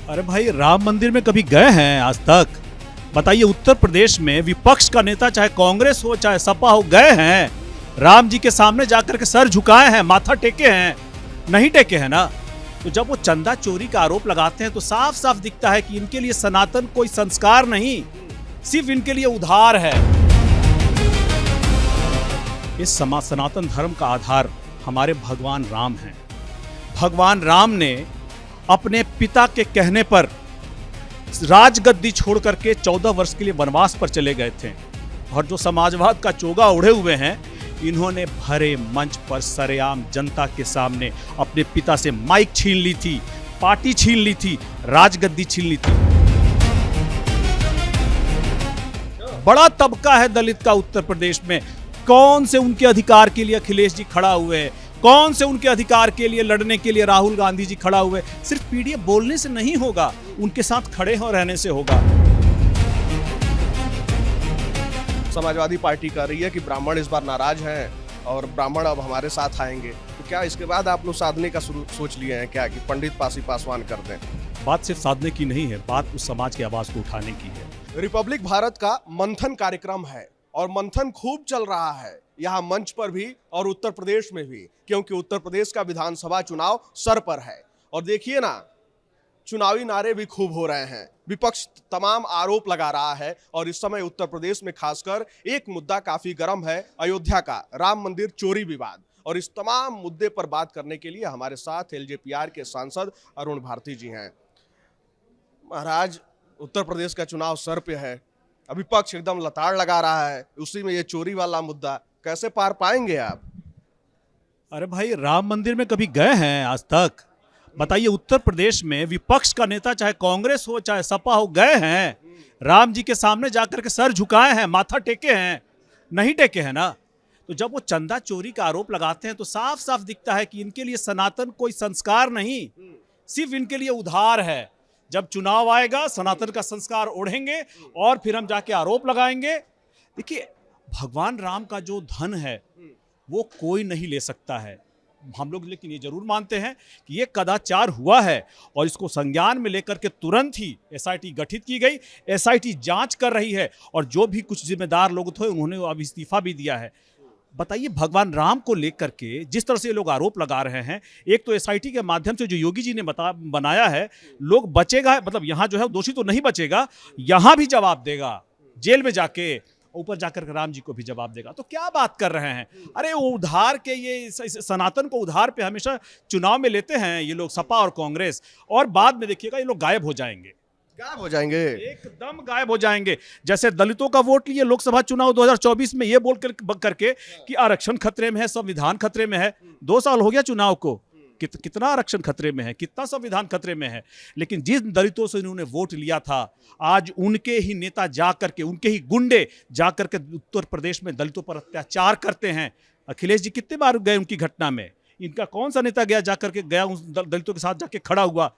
अरे भाई, राम मंदिर में कभी गए हैं आज तक? बताइए, उत्तर प्रदेश में विपक्ष का नेता चाहे कांग्रेस हो चाहे सपा हो, गए हैं राम जी के सामने जाकर के सर झुकाए हैं, माथा टेके हैं? नहीं टेके हैं ना। तो जब वो चंदा चोरी का आरोप लगाते हैं तो साफ साफ दिखता है कि इनके लिए सनातन कोई संस्कार नहीं, सिर्फ इनके लिए उधार है। इस सनातन धर्म का आधार हमारे भगवान राम हैं। भगवान राम ने अपने पिता के कहने पर राजगद्दी छोड़ करके 14 वर्ष के लिए वनवास पर चले गए थे, और जो समाजवाद का चोगा ओढ़े हुए हैं, इन्होंने भरे मंच पर सरेआम जनता के सामने अपने पिता से माइक छीन ली थी, पार्टी छीन ली थी, राजगद्दी छीन ली थी। बड़ा तबका है दलित का उत्तर प्रदेश में। कौन से उनके अधिकार के लिए अखिलेश जी खड़ा हुए हैं? कौन से उनके अधिकार के लिए लड़ने के लिए राहुल गांधी जी खड़ा हुए? सिर्फ पीडीएफ बोलने से नहीं होगा, उनके साथ खड़े हो रहने से होगा। समाजवादी पार्टी कह रही है कि ब्राह्मण इस बार नाराज हैं और ब्राह्मण अब हमारे साथ आएंगे, तो क्या इसके बाद आप लोग साधने का सोच लिए हैं क्या कि पंडित पासवान कर दें? बात सिर्फ साधने की नहीं है, बात उस समाज की आवाज को उठाने की है। रिपब्लिक भारत का मंथन कार्यक्रम है और मंथन खूब चल रहा है यहाँ मंच पर भी और उत्तर प्रदेश में भी, क्योंकि उत्तर प्रदेश का विधानसभा चुनाव सर पर है। और देखिए ना, चुनावी नारे भी खूब हो रहे हैं, विपक्ष तमाम आरोप लगा रहा है। और इस समय उत्तर प्रदेश में खासकर एक मुद्दा काफी गर्म है, अयोध्या का राम मंदिर चोरी विवाद। और इस तमाम मुद्दे पर बात करने के लिए हमारे साथ एलजेपीआर के सांसद अरुण भारती जी हैं। महाराज, उत्तर प्रदेश का चुनाव सर पे है, विपक्ष एकदम लताड़ लगा रहा है, उसी में ये चोरी वाला मुद्दा, कैसे पार पाएंगे आप? अरे भाई, राम मंदिर में कभी गए हैं आज तक? बताइए, उत्तर प्रदेश में विपक्ष का नेता चाहे कांग्रेस हो चाहे सपा हो, गए हैं राम जी के सामने जाकर के सर झुकाए हैं, माथा टेके हैं? नहीं टेके हैं ना। तो जब वो चंदा चोरी का आरोप लगाते हैं तो साफ साफ दिखता है कि इनके लिए सनातन कोई संस्कार नहीं, सिर्फ इनके लिए उधार है। जब चुनाव आएगा, सनातन का संस्कार ओढ़ेंगे और फिर हम जाके आरोप लगाएंगे। देखिए, भगवान राम का जो धन है वो कोई नहीं ले सकता है। हम लोग लेकिन ये जरूर मानते हैं कि ये कदाचार हुआ है और इसको संज्ञान में लेकर के तुरंत ही एसआईटी गठित की गई। एसआईटी जांच कर रही है और जो भी कुछ जिम्मेदार लोग थे उन्होंने अब इस्तीफा भी दिया है। बताइए, भगवान राम को लेकर के जिस तरह से लोग आरोप लगा रहे हैं, एक तो एसआईटी के माध्यम से जो योगी जी ने बनाया है, लोग बचेगा, मतलब यहाँ जो है दोषी तो नहीं बचेगा, यहाँ भी जवाब देगा, जेल में जाके, ऊपर जाकर राम जी को भी जवाब देगा। तो क्या बात कर रहे हैं? अरे वो उधार के, ये सनातन को उधार पे हमेशा चुनाव में लेते हैं ये लोग, सपा और कांग्रेस, और बाद में देखिएगा ये लोग गायब हो जाएंगे। गायब हो जाएंगे, एकदम गायब हो जाएंगे। जैसे दलितों का वोट लिए लोकसभा चुनाव 2024 में ये बोल करके कि आरक्षण खतरे में है, संविधान खतरे में है। 2 साल हो गया चुनाव को, कितना आरक्षण खतरे में है, कितना संविधान खतरे में है। लेकिन जिन दलितों से इन्होंने वोट लिया था, आज उनके ही नेता जाकर के, उनके ही गुंडे जाकर के उत्तर प्रदेश में दलितों पर अत्याचार करते हैं। अखिलेश जी कितने बार गए उनकी घटना में? इनका कौन सा नेता गया जाकर के, गया उस दलितों के साथ जाके खड़ा हुआ?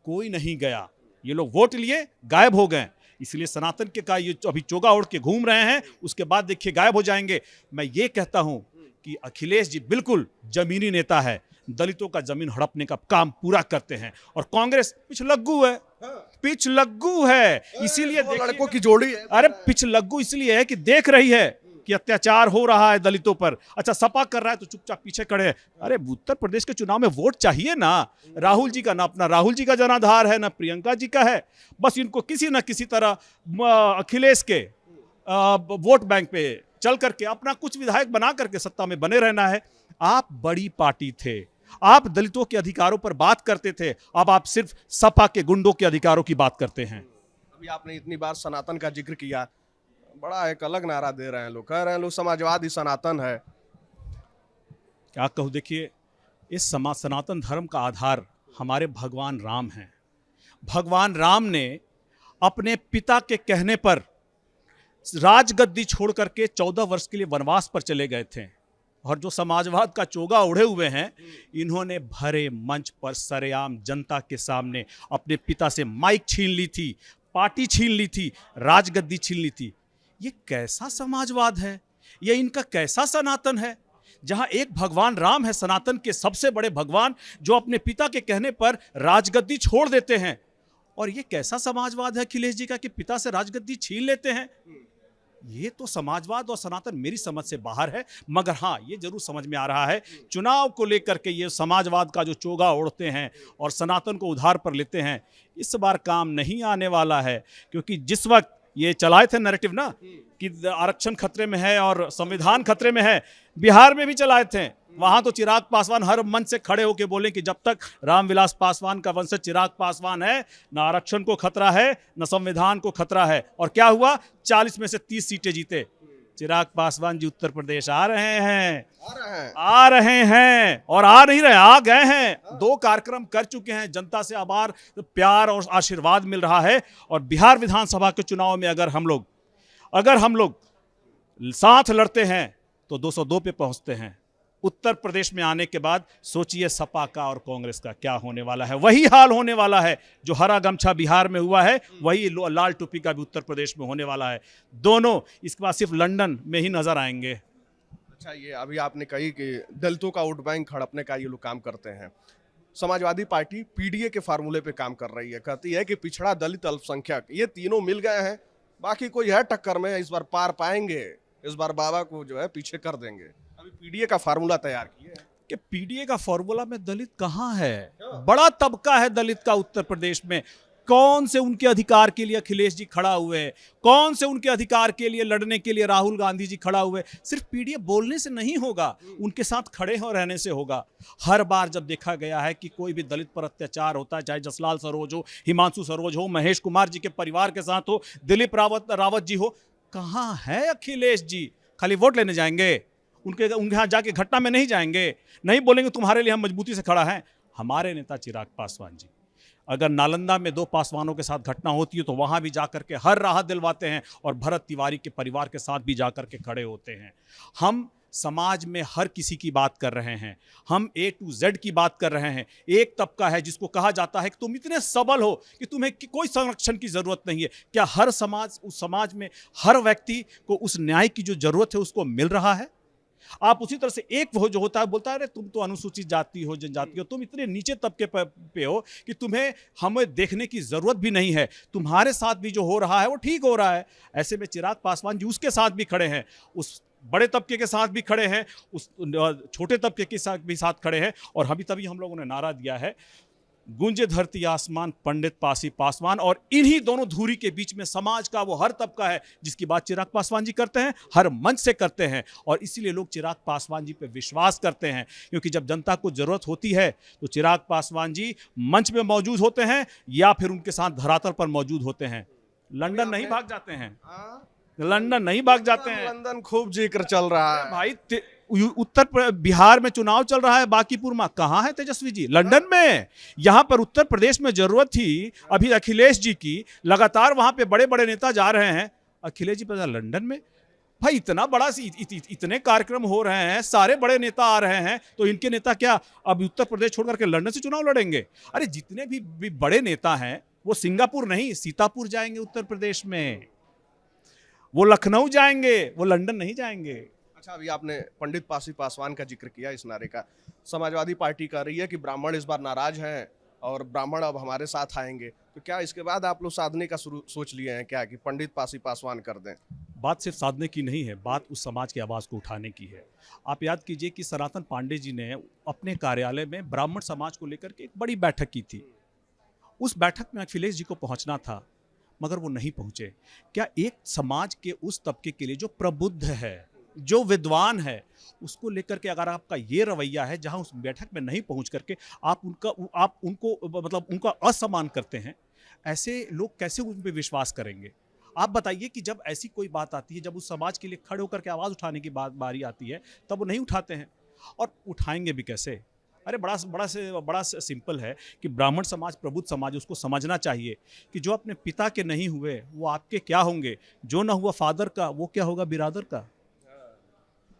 कोई नहीं गया। ये लोग वोट लिए, गायब हो गए। इसलिए सनातन के का ये अभी चोगा ओढ़ के घूम रहे हैं, उसके बाद देखिए गायब हो जाएंगे। मैं ये कहता हूं कि अखिलेश जी बिल्कुल जमीनी नेता है, दलितों का जमीन हड़पने का काम पूरा करते हैं। और कांग्रेस पिछलग्गू है, पिछलग्गू है, इसीलिए लड़कों की जोड़ी है। अरे पिछलग्गू इसलिए है कि देख रही है कि अत्याचार हो रहा है दलितों पर। अच्छा, सपा कर रहा है तो चुपचाप पीछे खड़े हैं। अरे उत्तर प्रदेश के चुनाव में वोट चाहिए ना। राहुल जी का ना अपना राहुल जी का जनाधार है, ना प्रियंका जी का है। बस इनको किसी न किसी तरह अखिलेश के वोट बैंक पे चल करके अपना कुछ विधायक बना करके सत्ता में बने रहना है। आप बड़ी पार्टी थे, आप दलितों के अधिकारों पर बात करते थे, अब आप सिर्फ सपा के गुंडों के अधिकारों की बात करते हैं। अभी आपने इतनी बार सनातन का जिक्र किया, बड़ा एक अलग नारा दे रहे हैं लोग, कह रहे हैं लोग समाजवादी सनातन है। क्या कहूँ, देखिए, इस सनातन धर्म का आधार हमारे भगवान राम हैं। भगवान राम ने अपने पिता के कहने पर राजगद्दी छोड़ करके 14 वर्ष के लिए वनवास पर चले गए थे, और जो समाजवाद का चोगा ओढ़े हुए हैं, इन्होंने भरे मंच पर सरेआम जनता के सामने अपने पिता से माइक छीन ली थी, पार्टी छीन ली थी, राजगद्दी छीन ली थी। ये कैसा समाजवाद है? ये इनका कैसा सनातन है? जहां एक भगवान राम है, सनातन के सबसे बड़े भगवान, जो अपने पिता के कहने पर राजगद्दी छोड़ देते हैं, और ये कैसा समाजवाद है अखिलेश जी का कि पिता से राजगद्दी छीन लेते हैं? ये तो समाजवाद और सनातन मेरी समझ से बाहर है। मगर हाँ, ये जरूर समझ में आ रहा है, चुनाव को लेकर के ये समाजवाद का जो चोगा ओढ़ते हैं और सनातन को उधार पर लेते हैं, इस बार काम नहीं आने वाला है। क्योंकि जिस वक्त ये चलाए थे नैरेटिव ना कि आरक्षण खतरे में है और संविधान खतरे में है, बिहार में भी चलाए थे। वहां तो चिराग पासवान हर मंच से खड़े होकर बोले कि जब तक रामविलास पासवान का वंशज चिराग पासवान है, न आरक्षण को खतरा है, न संविधान को खतरा है। और क्या हुआ? 40 में से 30 सीटें जीते। चिराग पासवान जी उत्तर प्रदेश आ रहे हैं और आ नहीं रहे, आ गए हैं। 2 कार्यक्रम कर चुके हैं, जनता से आभार, प्यार और आशीर्वाद मिल रहा है। और बिहार विधानसभा के चुनाव में अगर हम लोग साथ लड़ते हैं तो 202 पे पहुंचते हैं। उत्तर प्रदेश में आने के बाद सोचिए सपा का और कांग्रेस का क्या होने वाला है। वही हाल होने वाला है जो हरा गमछा बिहार में हुआ है, वही लाल टोपी का भी उत्तर प्रदेश में होने वाला है। दोनों इसके बाद सिर्फ लंदन में ही नजर आएंगे। अच्छा, ये अभी आपने कही कि दलितों का वोट बैंक हड़पने का ये लोग काम करते हैं। समाजवादी पार्टी पीडीए के फार्मूले पे काम कर रही है, कहती है कि पिछड़ा, दलित, अल्पसंख्यक ये तीनों मिल गए हैं, बाकी कोई है टक्कर में, इस बार पार पाएंगे, इस बार बाबा को जो है पीछे कर देंगे। अभी पीडीए का फार्मूला तैयार किया है कि पीडीए का फॉर्मूला में दलित कहां है? बड़ा तबका है दलित का उत्तर प्रदेश में। कौन से उनके अधिकार के लिए अखिलेश जी खड़ा हुए? कौन से उनके अधिकार के लिए लड़ने के लिए राहुल गांधी जी खड़ा हुए? सिर्फ पीडीए बोलने से नहीं होगा, उनके साथ खड़े हो रहने से होगा। हर बार जब देखा गया है कि कोई भी दलित पर अत्याचार होता है, चाहे जसलाल सरोज हो, हिमांशु सरोज हो, महेश कुमार जी के परिवार के साथ हो, दिलीप रावत जी हो, कहां है अखिलेश जी? खाली वोट लेने जाएंगे? उनके यहाँ जाके घटना में नहीं जाएंगे, नहीं बोलेंगे तुम्हारे लिए हम मजबूती से खड़ा हैं। हमारे नेता चिराग पासवान जी, अगर नालंदा में 2 पासवानों के साथ घटना होती है तो वहां भी जाकर के हर राहत दिलवाते हैं और भरत तिवारी के परिवार के साथ भी जाकर के खड़े होते हैं। हम समाज में हर किसी की बात कर रहे हैं, हम A to Z की बात कर रहे हैं। एक तबका है जिसको कहा जाता है कि तुम इतने सबल हो कि तुम्हें कोई संरक्षण की जरूरत नहीं है। क्या हर समाज, उस समाज में हर व्यक्ति को उस न्याय की जो जरूरत है उसको मिल रहा है? आप उसी तरह से एक वो जो होता है बोलता है अरे तुम तो अनुसूचित जाति हो, जनजाति हो, तुम इतने नीचे तबके पे हो कि तुम्हें हमें देखने की जरूरत भी नहीं है, तुम्हारे साथ भी जो हो रहा है वो ठीक हो रहा है। ऐसे में चिराग पासवान जी उसके साथ भी खड़े हैं, उस बड़े तबके के साथ भी खड़े हैं, उस छोटे तबके के साथ भी खड़े हैं। और तभी हम लोगों ने नारा दिया है, गूंजे धरती आसमान पंडित पासी पासवान। और इन्हीं दोनों धुरी के बीच में समाज का वो हर तबका है जिसकी बात चिराग पासवान जी करते हैं, हर मंच से करते हैं। और इसीलिए लोग चिराग पासवान जी पे विश्वास करते हैं, क्योंकि जब जनता को जरूरत होती है तो चिराग पासवान जी मंच में मौजूद होते हैं या फिर उनके साथ धरातल पर मौजूद होते हैं। लंदन नहीं भाग जाते हैं, लंदन नहीं भाग जाते हैं। लंदन खूब जिक्र चल रहा है भाई। बिहार में चुनाव चल रहा है, बांकीपुर में कहां है तेजस्वी जी? लंदन में। यहां पर उत्तर प्रदेश में जरूरत थी अभी अखिलेश जी की, लगातार वहां पे बड़े बड़े नेता जा रहे हैं, अखिलेश जी पर लंदन में। भाई इतना बड़ा इतने कार्यक्रम हो रहे हैं, सारे बड़े नेता आ रहे हैं, तो इनके नेता क्या अब उत्तर प्रदेश छोड़ करके लंदन से चुनाव लड़ेंगे? अरे जितने भी बड़े नेता हैं वो सिंगापुर नहीं, सीतापुर जाएंगे उत्तर प्रदेश में, वो लखनऊ जाएंगे, वो लंदन नहीं जाएंगे। अच्छा, अभी आपने पंडित पासी पासवान का जिक्र किया, इस नारे का समाजवादी पार्टी कह रही है कि ब्राह्मण इस बार नाराज हैं और ब्राह्मण अब हमारे साथ आएंगे, तो क्या इसके बाद आप लोग साधने का सोच लिए हैं क्या कि पंडित पासी पासवान कर दें? बात सिर्फ साधने की नहीं है, बात उस समाज की आवाज़ को उठाने की है। आप याद कीजिए कि सनातन पांडे जी ने अपने कार्यालय में ब्राह्मण समाज को लेकर के एक बड़ी बैठक की थी। उस बैठक में अखिलेश जी को पहुंचना था मगर वो नहीं पहुंचे। क्या एक समाज के उस तबके के लिए जो प्रबुद्ध है, जो विद्वान है, उसको लेकर के अगर आपका ये रवैया है, जहां उस बैठक में नहीं पहुंच करके आप उनको मतलब उनका असम्मान करते हैं, ऐसे लोग कैसे उन पर विश्वास करेंगे? आप बताइए कि जब ऐसी कोई बात आती है, जब उस समाज के लिए खड़े होकर के आवाज़ उठाने की बारी आती है, तब वो नहीं उठाते हैं। और उठाएंगे भी कैसे? अरे बड़ा सिंपल है कि ब्राह्मण समाज, प्रबुद्ध समाज, उसको समझना चाहिए कि जो अपने पिता के नहीं हुए वो आपके क्या होंगे, जो ना हुआ फादर का वो क्या होगा बिरादर का।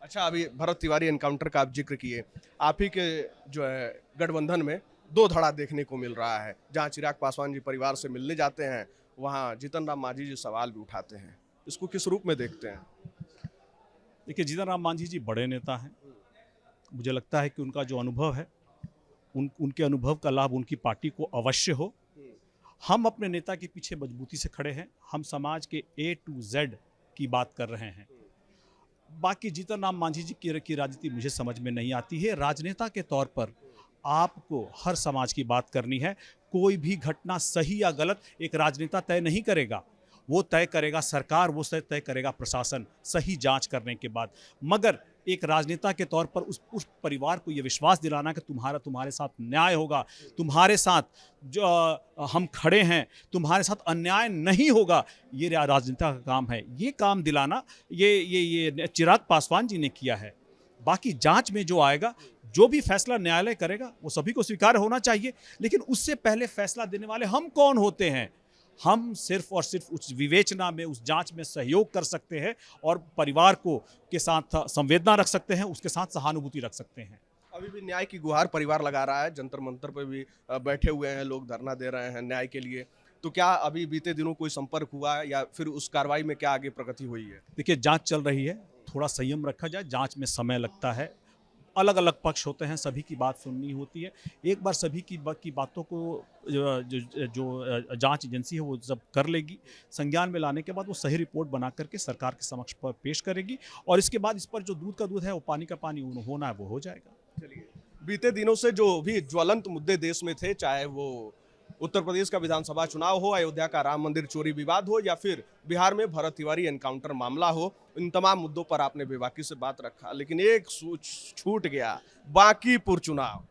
अच्छा, अभी भरत तिवारी एनकाउंटर का आप जिक्र किए, आप ही के जो है गठबंधन में 2 धड़ा देखने को मिल रहा है। जहां चिराग पासवान जी परिवार से मिलने जाते हैं, वहां जीतन राम मांझी जी सवाल भी उठाते हैं। इसको किस रूप में देखते हैं? देखिए, जीतन राम मांझी जी बड़े नेता हैं। मुझे लगता है कि उनका जो अनुभव है, उनके अनुभव का लाभ उनकी पार्टी को अवश्य हो। हम अपने नेता के पीछे मजबूती से खड़े हैं। हम समाज के A to Z की बात कर रहे हैं। बाकी जीतन राम मांझी जी की राजनीति मुझे समझ में नहीं आती है। राजनेता के तौर पर आपको हर समाज की बात करनी है। कोई भी घटना सही या गलत एक राजनेता तय नहीं करेगा, वो तय करेगा सरकार, वो तय करेगा प्रशासन, सही जांच करने के बाद। मगर एक राजनेता के तौर पर उस परिवार को ये विश्वास दिलाना कि तुम्हारे साथ न्याय होगा, तुम्हारे साथ जो हम खड़े हैं, तुम्हारे साथ अन्याय नहीं होगा, ये राजनेता का काम है। ये काम दिलाना ये चिराग पासवान जी ने किया है। बाकी जांच में जो आएगा, जो भी फैसला न्यायालय करेगा वो सभी को स्वीकार होना चाहिए। लेकिन उससे पहले फैसला देने वाले हम कौन होते हैं? हम सिर्फ और सिर्फ उस विवेचना में, उस जांच में सहयोग कर सकते हैं और परिवार को के साथ संवेदना रख सकते हैं, उसके साथ सहानुभूति रख सकते हैं। अभी भी न्याय की गुहार परिवार लगा रहा है, जंतर मंतर पर भी बैठे हुए हैं लोग, धरना दे रहे हैं न्याय के लिए। तो क्या अभी बीते दिनों कोई संपर्क हुआ है या फिर उस कार्रवाई में क्या आगे प्रगति हुई है? देखिए, जांच चल रही है, थोड़ा संयम रखा जाए। जांच में समय लगता है, अलग अलग पक्ष होते हैं, सभी की बात सुननी होती है। एक बार सभी की बातों को जो जांच एजेंसी है वो जब कर लेगी, संज्ञान में लाने के बाद वो सही रिपोर्ट बना करके सरकार के समक्ष पर पेश करेगी और इसके बाद इस पर जो दूध का दूध है, वो पानी का पानी होना है वो हो जाएगा। चलिए, बीते दिनों से जो भी ज्वलंत मुद्दे देश में थे, चाहे वो उत्तर प्रदेश का विधानसभा चुनाव हो, अयोध्या का राम मंदिर चोरी विवाद हो या फिर बिहार में भरत तिवारी एनकाउंटर मामला हो, इन तमाम मुद्दों पर आपने बेबाकी से बात रखा। लेकिन एक छूट गया, बांकीपुर चुनाव।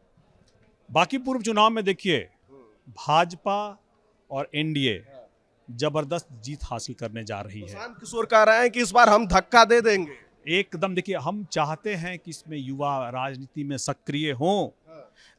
बांकीपुर चुनाव में देखिए, भाजपा और एनडीए जबरदस्त जीत हासिल करने जा रही है। प्रशांत किशोर कह रहे हैं कि इस बार हम धक्का दे देंगे। एकदम, देखिए, हम चाहते हैं कि इसमें युवा राजनीति में सक्रिय हों,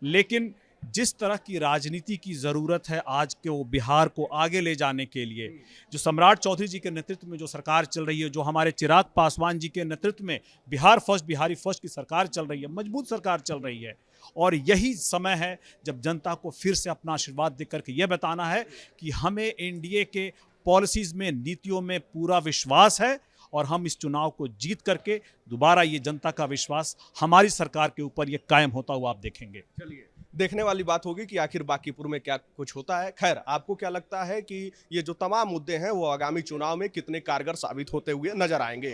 लेकिन जिस तरह की राजनीति की ज़रूरत है आज के वो बिहार को आगे ले जाने के लिए, जो सम्राट चौधरी जी के नेतृत्व में जो सरकार चल रही है, जो हमारे चिराग पासवान जी के नेतृत्व में बिहार फर्स्ट, बिहारी फर्स्ट की सरकार चल रही है, मजबूत सरकार चल रही है। और यही समय है जब जनता को फिर से अपना आशीर्वाद दे करके यह बताना है कि हमें एनडीए के पॉलिसीज़ में, नीतियों में पूरा विश्वास है और हम इस चुनाव को जीत करके दोबारा ये जनता का विश्वास हमारी सरकार के ऊपर ये कायम होता हुआ आप देखेंगे। चलिए, देखने वाली बात होगी कि आखिर बांकीपुर में क्या कुछ होता है। खैर, आपको क्या लगता है कि ये जो तमाम मुद्दे हैं वो आगामी चुनाव में कितने कारगर साबित होते हुए नजर आएंगे?